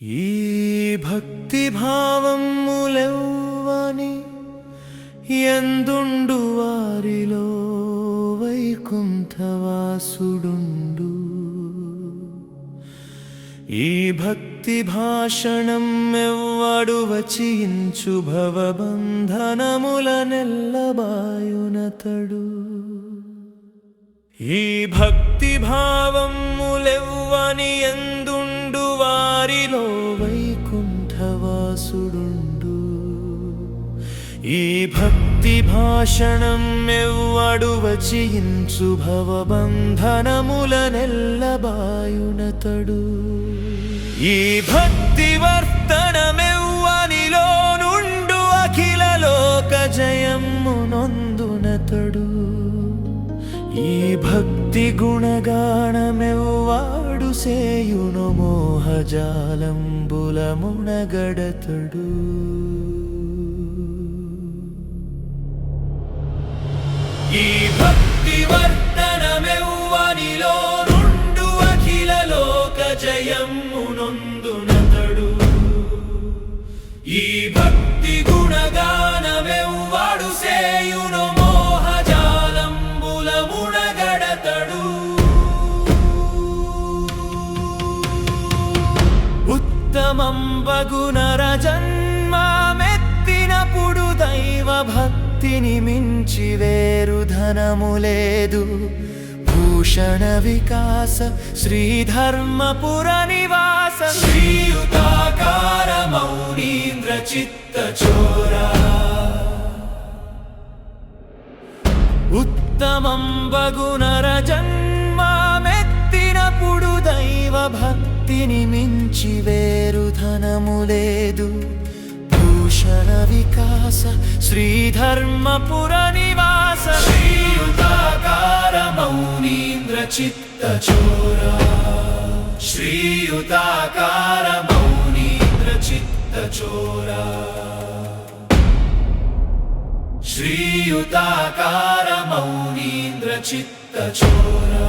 ఈ భక్తి భావములెవ్వని ఎందుండు వారిలో వైకుంఠవాసుడుండు. ఈ భక్తి భాషణం ఎవ్వడు వచించు భవబంధనములనెల్లబాయునతడు. ఈ భక్తి భావములెవ్వని ఎందుండు వారిలో వైకుంఠవాసుడుండు. ఈ భక్తి భాషణం ఎవ్వడు వచించు భవబంధనములనెల్లబాయునతడు. ఈ భక్తి వర్తనమెవ్వనిలో నుండు అఖిల లోక జయమ్మునొందునతడు. ఈ భక్తి గుణగానమెవ్వాడు సేయును మోహజాలంబులమునగడతడు. ఈ భక్తి వర్తనమెవ్వనిలో నుండు అఖిల లోక జయమ్మునొందునతడు. ఈ భక్తి గుణగానమెవ్వాడు సేయును మోహజాలంబులమునగడతడు. ఉత్తమంబగు నరజన్మమెత్తినప్పుడు దైవ భక్తిని మించి వేరు ధనములేదు. భూషణ వికాస శ్రీధర్మపుర నివాస శ్రీయుతాకార మౌనీంద్ర చిత్తచోరా. ఉత్తమంబగు నరజన్మమెత్తినప్పుడు దైవ భక్తిని మించి వేరు ధనములేదు. భూషణ వికాస శ్రీధర్మపుర నివాస శ్రీయుతాకార మౌనీంద్ర చిత్తచోరా. శ్రీయుతాకార మౌనీంద్ర చిత్తచోరా. శ్రీయుతాకార మౌనీంద్ర చిత్తచోరా.